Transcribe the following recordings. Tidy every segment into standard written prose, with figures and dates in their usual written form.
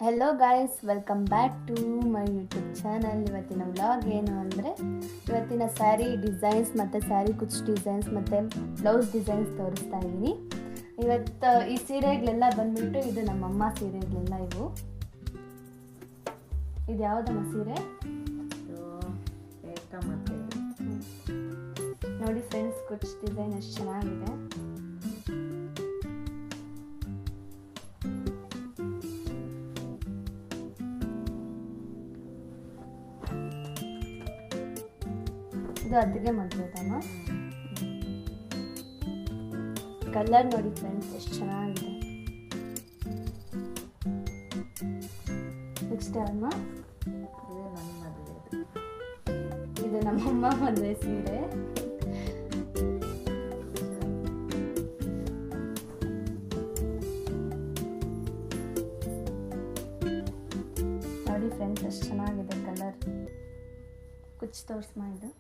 Hello guys, welcome back to my YouTube channel. ಇವತ್ತಿನ vlog ಏನು ಅಂದರೆ, ಇವತ್ತಿನ ಸ್ಯಾರಿ ಡಿಸೈನ್ಸ್ ಮತ್ತು ಸ್ಯಾರಿ ಕುಚ್ ಡಿಸೈನ್ಸ್ ಮತ್ತು ಬ್ಲೌಸ್ ಡಿಸೈನ್ಸ್ ತೋರಿಸ್ತಾ ಇದ್ದೀನಿ. ಇವತ್ತು ಈ ಸೀರೆಗಳೆಲ್ಲ ಬಂದುಬಿಟ್ಟು ಇದು ನಮ್ಮಮ್ಮ ಸೀರೆಗಳೆಲ್ಲ ಇವು. ಇದು ಯಾವುದಮ್ಮ ಸೀರೆ? ನೋಡಿ ಫ್ರೆಂಡ್ಸ್, ಕುಚ್ ಡಿಸೈನ್ ಎಷ್ಟು ಚೆನ್ನಾಗಿದೆ. ಇದು ಅತ್ತಿಗೆ ಮದುವೆದಮ್ಮ. ಕಲರ್ ನೋಡಿ ಫ್ರೆಂಡ್ಸ್, ಎಷ್ಟು ಚೆನ್ನಾಗಿದೆ. ನೆಕ್ಸ್ಟ್ ಅಮ್ಮ, ಇದು ನಮ್ಮಮ್ಮ ಮದುವೆ ಸೀರೆ. ನೋಡಿ ಫ್ರೆಂಡ್ಸ್, ಎಷ್ಟು ಚೆನ್ನಾಗಿದೆ ಕಲರ್. ಕುಚ್ ತೋರಿಸ್ಮಾ ಇದು.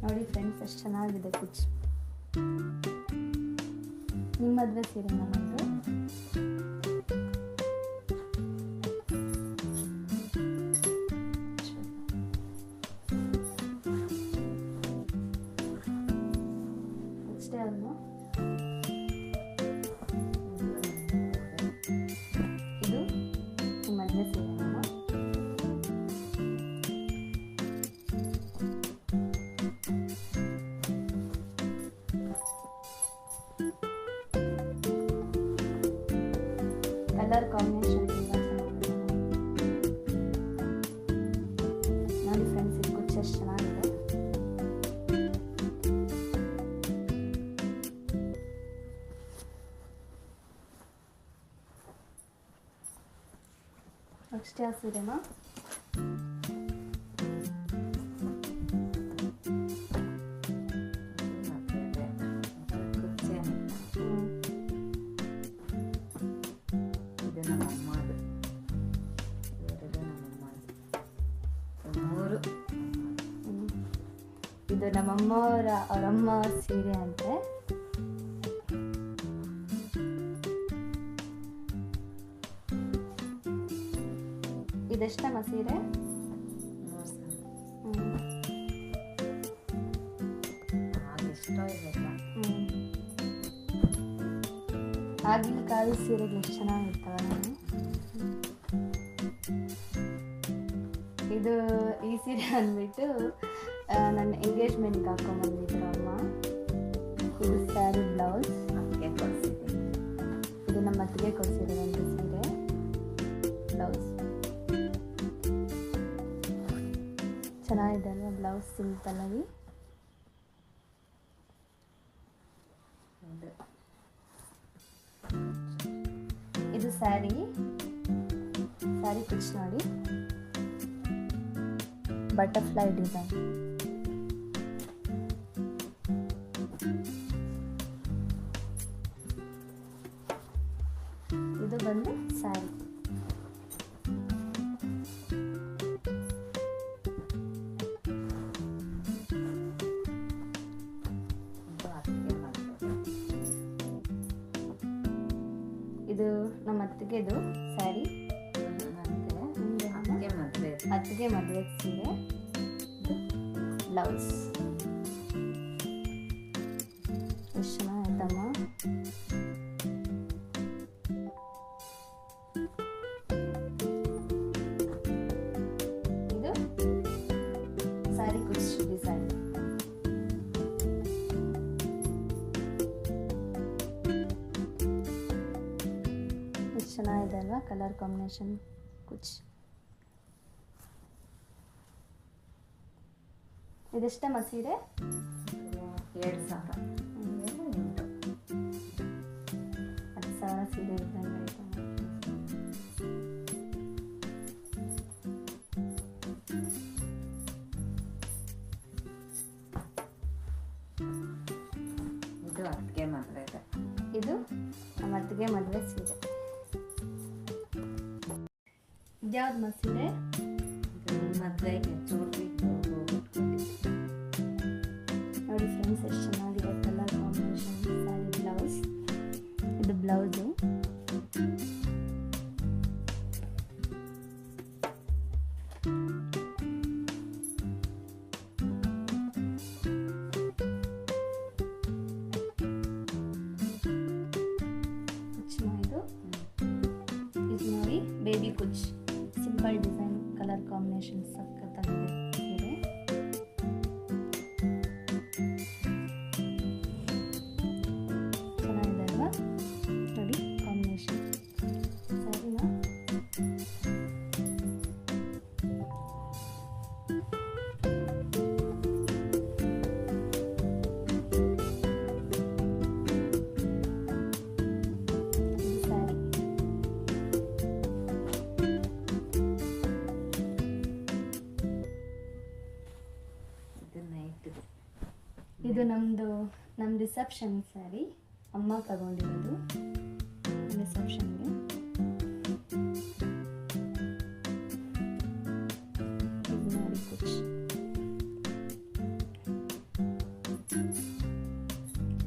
ನೋಡಿ ಫ್ರೆಂಡ್ಸ್, ಎಷ್ಟು ಚೆನ್ನಾಗಿದೆ ಕುಚ್. ನಿಮ್ಮ ಮದುವೆ ಸೀರೆ ನಮ್ಮದು. ನೆಕ್ಸ್ಟ್ ಯಾವುದು? ಇದು ನಿಮ್ಮ ಮದುವೆ ಸೀರೆ ನಮ್ಮ. ಕಲರ್ ಕಾಂಬಿನೇಷನ್ ತುಂಬ ಚೆನ್ನಾಗಿದೆ. ನೋಡಿ ಫ್ರೆಂಡ್ಸ್, ಇದು ಕುಚ್ಚು ಎಷ್ಟು ಚೆನ್ನಾಗಿದೆ. ನೆಕ್ಸ್ಟ್ ಯಾವ ಸೀರೆಮಾ? ಇದು ನಮ್ಮಮ್ಮ ಅವರಮ್ಮ ಸೀರೆ ಅಂತೆ. ಇದೆಷ್ಟಮ್ಮ ಸೀರೆ? ಆಗಿನ ಕಾಲದ ಸೀರೆಗಳು ಎಷ್ಟು ಚೆನ್ನಾಗಿರ್ತಾವಲ್ಲ. ಇದು ಈ ಸೀರೆ ಅಂದ್ಬಿಟ್ಟು ನನ್ನ ಎಂಗೇಜ್ಮೆಂಟ್ಗೆ ಹಾಕೊಂಡ್ಬಂದಿದ್ರು ಅಮ್ಮ. ಇದು ಸ್ಯಾರಿ ಬ್ಲೌಸ್. ಇದು ನಮ್ಮ ಅತ್ತಿಗೆ ಕೊಡಿಸಿರೋದಂತ ಸೀರೆ ಬ್ಲೌಸ್. ಚೆನ್ನಾಗಿದೆ ಅಲ್ವಾ ಬ್ಲೌಸ್, ಸಿಂಪಲ್ ಆಗಿ. ಇದು ಸ್ಯಾರಿ ಕುಚ್ ನೋಡಿ, ಬಟರ್ಫ್ಲೈ ಡಿಸೈನ್. ಇದು ಬಂದು ಸ್ಯಾರಿ. ಇದು ನಮ್ಮ ಅತ್ತಿಗೆದು ಸ್ಯಾರಿ, ಅತ್ತಿಗೆ ಮದುವೆ ಸೀರೆ. ಬ್ಲೌಸ್ ಎಷ್ಟು ಚೆನ್ನಾಗಿತ್ತಮ್ಮ. ಇದು ಸ್ಯಾರಿ ಕುಚ್ ಡಿಸೈನ್. ಎಷ್ಟು ಚೆನ್ನಾಗಿದೆ ಅಲ್ವಾ ಕಲರ್ ಕಾಂಬಿನೇಷನ್ ಕುಚ್. ಇದೆಷ್ಟಮ್ಮ ಸೀರೆ? 2,000. 10,000 ಸೀರೆ ಇದ್ದಂಗೆ ಆಯ್ತು. ಇದು ಅತ್ತಿಗೆ ಮದುವೆ. ಇದು ನಮ್ಮ ಅತ್ತಿಗೆ ಮದುವೆ ಸೀರೆ. ಇದ್ಯಾವ್ದು ಮಸೀರೆ? ಮದುವೆಗೆ ನೋಡಿ ಫ್ರೆಂಡ್ಸ್, ಎಷ್ಟು ಚೆನ್ನಾಗಿದೆ ಕಲರ್ ಕಾಂಬಿನೇಷನ್. ಸ್ಯಾರಿ ಬ್ಲೌಸ್, ಇದು ಬ್ಲೌಸು. ಇದು ನೋಡಿ ಬೇಬಿ ಕುಚ್, ಸಿಂಪಲ್ ಡಿಸೈನ್, ಕಲರ್ ಕಾಂಬಿನೇಷನ್ ಸಖತ್ತಾಗಿದೆ. ಚೆನ್ನಾಗಿದೆ ಅಲ್ವಾ? ನೋಡಿ ಕಾಂಬಿನೇಷನ್ ಸರಿನಾ? ಇದು ನಮ್ಮ ರಿಸೆಪ್ಷನ್ ಸ್ಯಾರಿ, ಅಮ್ಮ ತಗೊಂಡಿರೋದು ರಿಸೆಪ್ಷನ್ಗೆ. ಇದು ನೋಡಿ ಕುಚ್,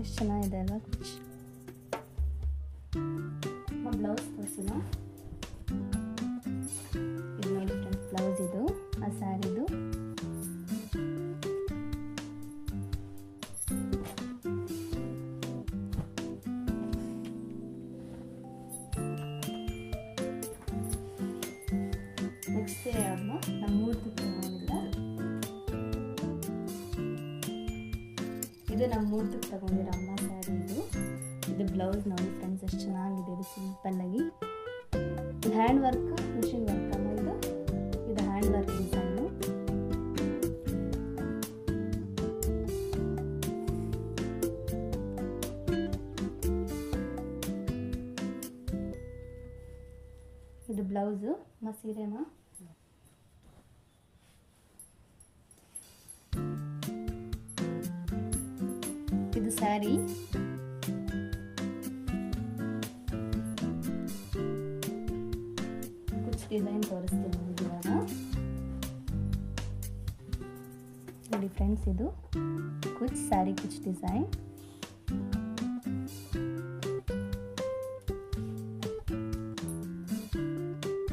ಎಷ್ಟು ಚೆನ್ನಾಗಿದೆ ಅಲ್ವಾ ಕುಚ್. ಬ್ಲೌಸ್ ತೋರಿಸಿಲ್ಲ. ಇದು ನೋಡಿ ಫ್ರೆಂಡ್ಸ್, ಬ್ಲೌಸ್ ಇದು ಆ ಸ್ಯಾರಿದು. ನೆಕ್ಸ್ಟ್ ಯಾವ್ದನ್ನ ನಮ್ಮ ಮೂರ್ತಕ್ಕೆ ತಗೊಂಡಿಲ್ಲ, ಇದು ನಮ್ಮ ಮೂರ್ತಕ್ಕೆ ತಗೊಂಡಿರೋ ಅಮ್ಮ ಸ್ಯಾರಿ ಇದು. ಇದು ಬ್ಲೌಸ್ ನೋಡಿ ಫ್ರೆಂಡ್ಸ್, ಎಷ್ಟು ಚೆನ್ನಾಗಿದೆ. ಇದು ಸಿಂಪಲ್ ಆಗಿ, ಇದು ಹ್ಯಾಂಡ್ ವರ್ಕ್, ಮಿಷಿನ್ ವರ್ಕ್ ಅಮ್ಮ ಇದು ಹ್ಯಾಂಡ್ ವರ್ಕ್ ಡಿಸೈನು. ಇದು ಬ್ಲೌಸು ಸೀರೆನಾ. ಇದು ಸ್ಯಾರಿ, ಕುಚ್ ಡಿಸೈನ್ ತೋರಿಸ್ತೀನಿ ಇವಾಗ ನೋಡಿ ಫ್ರೆಂಡ್ಸ್. ಇದು ಕುಚ್ ಸ್ಯಾರಿ, ಕುಚ್ ಡಿಸೈನ್.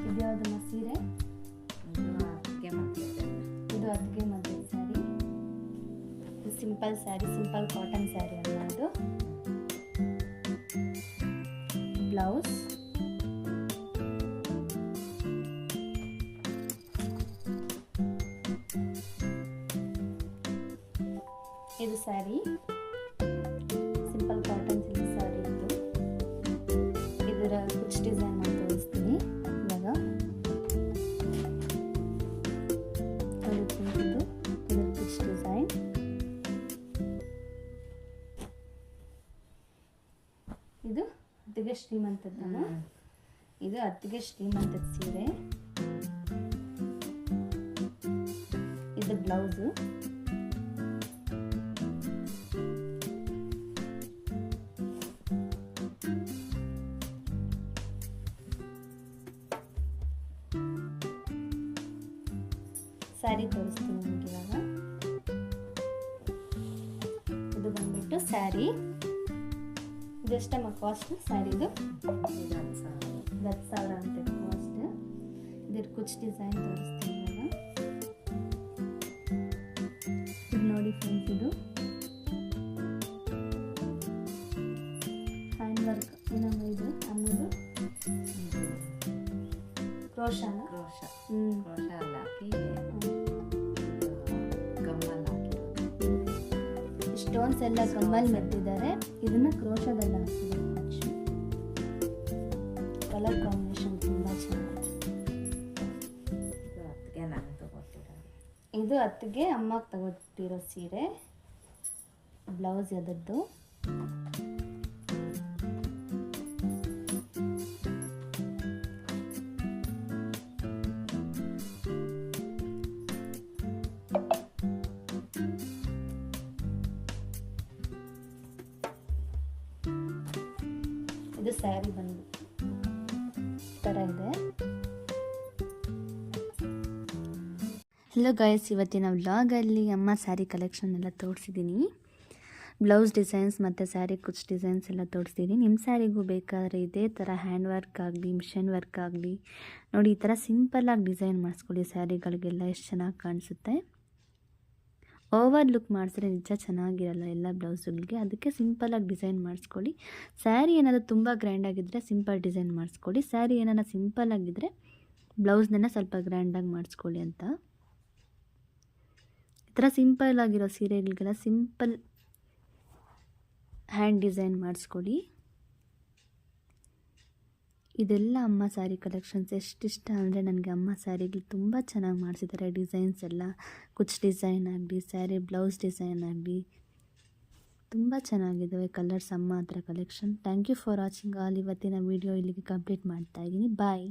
ಇದ್ಯಾವ್ದು ಸೀರೆ? ಇದು ಅತ್ತಿಗೆ ಮದುವೆ ಸ್ಯಾರಿ. ಇದು simple sari, simple cotton sari ಅಲ್ಲ ಇದು. ಬ್ಲೌಸ್, ಇದು sari, simple cotton silk sari ಇದು. ಇದರ ಕುಚ್ ಡಿಸೈನ್ ನಾನು ತೋರಿಸ್ತೀನಿ ಇವಾಗ. ಇದು ಇದರ ಕುಚ್ ಡಿಸೈನ್. ಇದು ಅತ್ತಿಗೆ ಶ್ರೀಮಂತದ್ದಲ್ಲ, ಇದು ಅತ್ತಿಗೆ ಶ್ರೀಮಂತದ ಸೀರೆ. ಇದು ಬ್ಲೌಸು. ಸ್ಯಾರಿ ತೋರಿಸ್ತೀನಿ ನಿಮಗೆ ಇವಾಗ. ಇದು ಬಂದ್ಬಿಟ್ಟು ಸ್ಯಾರಿ. ಇದೆಷ್ಟಮ್ಮ ಕಾಸ್ಟ್ ಸ್ಯಾರಿದು? 10,000 ಅಂತ ಕಾಸ್ಟ್. ಇದ್ರ ಕುಚ್ ಡಿಸೈನ್ ತೋರಿಸ್ತೀನಿ ಇವಾಗ. ಇದು ನೋಡಿ ಫ್ರೆಂಡ್ಸ್, ಇದು ಹ್ಯಾಂಡ್ ವರ್ಕ್. ಇನ್ನೊಂದು ಇದು ಅನ್ನೋದು ಕ್ರೋಶಾನ. ಸ್ಟೋನ್ಸ್ ಎಲ್ಲ ಕಮ್ಮಲ್ ಮೆತ್ತಿದ್ದಾರೆ. ಇದನ್ನ ಕ್ರೋಶದಲ್ಲಿ ಹಾಕಿದ್ದಾರೆ. ಕಲರ್ ಕಾಂಬಿನೇಷನ್ ತುಂಬಾ ಚೆನ್ನಾಗಿದೆ. ಇದು ಅತ್ತಿಗೆ ಅಮ್ಮಗೆ ತಗೊಟ್ಟಿರೋ ಸೀರೆ. ಬ್ಲೌಸ್ ಅದದ್ದು. ಇದು ಸ್ಯಾರಿ ಬಂದು ಈ ಥರ ಇದೆ. ಹಲೋ ಗಾಯ್ಸ್, ಇವತ್ತಿನ ವ್ಲಾಗಲ್ಲಿ ಅಮ್ಮ ಸ್ಯಾರಿ ಕಲೆಕ್ಷನ್ ಎಲ್ಲ ತೋರಿಸಿದ್ದೀನಿ. ಬ್ಲೌಸ್ ಡಿಸೈನ್ಸ್ ಮತ್ತು ಸ್ಯಾರಿ ಕುಚ್ ಡಿಸೈನ್ಸ್ ಎಲ್ಲ ತೋರಿಸ್ತೀನಿ. ನಿಮ್ಮ ಸ್ಯಾರಿಗೂ ಬೇಕಾದರೆ ಇದೇ ಥರ ಹ್ಯಾಂಡ್ ವರ್ಕ್ ಆಗಲಿ ಮಿಷನ್ ವರ್ಕ್ ಆಗಲಿ ನೋಡಿ, ಈ ಥರ ಸಿಂಪಲ್ಲಾಗಿ ಡಿಸೈನ್ ಮಾಡಿಸ್ಕೊಳ್ಳಿ. ಸ್ಯಾರಿಗಳಿಗೆಲ್ಲ ಎಷ್ಟು ಚೆನ್ನಾಗಿ ಕಾಣಿಸುತ್ತೆ. ಓವರ್ ಲುಕ್ ಮಾಡಿಸಿದ್ರೆ ನಿಜ ಚೆನ್ನಾಗಿರಲ್ಲ ಎಲ್ಲ ಬ್ಲೌಸುಗಳಿಗೆ. ಅದಕ್ಕೆ ಸಿಂಪಲ್ಲಾಗಿ ಡಿಸೈನ್ ಮಾಡಿಸ್ಕೊಳ್ಳಿ. ಸ್ಯಾರಿ ಏನಾದರೂ ತುಂಬ ಗ್ರ್ಯಾಂಡಾಗಿದ್ದರೆ ಸಿಂಪಲ್ ಡಿಸೈನ್ ಮಾಡಿಸ್ಕೊಳ್ಳಿ. ಸ್ಯಾರಿ ಏನಾರ ಸಿಂಪಲ್ಲಾಗಿದ್ದರೆ ಬ್ಲೌಸ್ನೆಲ್ಲ ಸ್ವಲ್ಪ ಗ್ರ್ಯಾಂಡಾಗಿ ಮಾಡಿಸ್ಕೊಳ್ಳಿ ಅಂತ. ಈ ಥರ ಸಿಂಪಲ್ ಆಗಿರೋ ಸೀರೆಗಳಿಗೆಲ್ಲ ಸಿಂಪಲ್ ಹ್ಯಾಂಡ್ ಡಿಸೈನ್ ಮಾಡಿಸ್ಕೊಳ್ಳಿ. ಇದೆಲ್ಲ ಅಮ್ಮ ಸ್ಯಾರಿ ಕಲೆಕ್ಷನ್ಸ್. ಎಷ್ಟಿಷ್ಟ ಅಂದರೆ ನನಗೆ ಅಮ್ಮ ಸ್ಯಾರಿಗಳು ತುಂಬ ಚೆನ್ನಾಗಿ ಮಾಡಿಸಿದ್ದಾರೆ. ಡಿಸೈನ್ಸ್ ಎಲ್ಲ ಕುಚ್ ಡಿಸೈನ್ ಆಗಲಿ ಸ್ಯಾರಿ ಬ್ಲೌಸ್ ಡಿಸೈನ್ ಆಗಲಿ ತುಂಬ ಚೆನ್ನಾಗಿದ್ದಾವೆ ಕಲರ್ಸ್ ಅಮ್ಮ ಹತ್ರ collection. Thank you for watching all. ಇವತ್ತಿನ ವೀಡಿಯೋ ಇಲ್ಲಿಗೆ ಕಂಪ್ಲೀಟ್ ಮಾಡ್ತಾಯಿದ್ದೀನಿ. ಬಾಯ್.